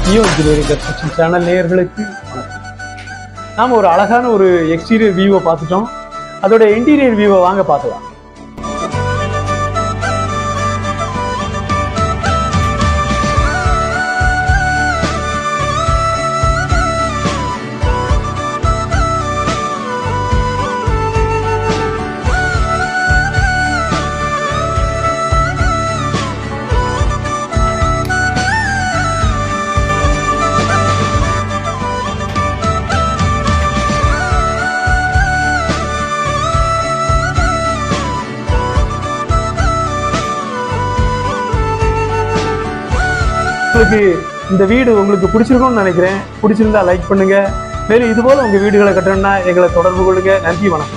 Neo engineering construction channel நேயர்களுக்கு வணக்கம். நாம் ஒரு அழகான ஒரு எக்ஸ்டீரியர் வியூவை பார்த்துட்டோம். அதோட இன்டீரியர் வியூவை வாங்க பார்க்கலாம். உங்களுக்கு இந்த வீடு உங்களுக்கு பிடிச்சிருக்கும்னு நினைக்கிறேன். பிடிச்சிருந்தா லைக் பண்ணுங்க. மேலும் இதுபோல உங்க வீடுகளை கட்டணும்னா எங்களை தொடர்பு கொள்ளுங்க. நன்றி, வணக்கம்.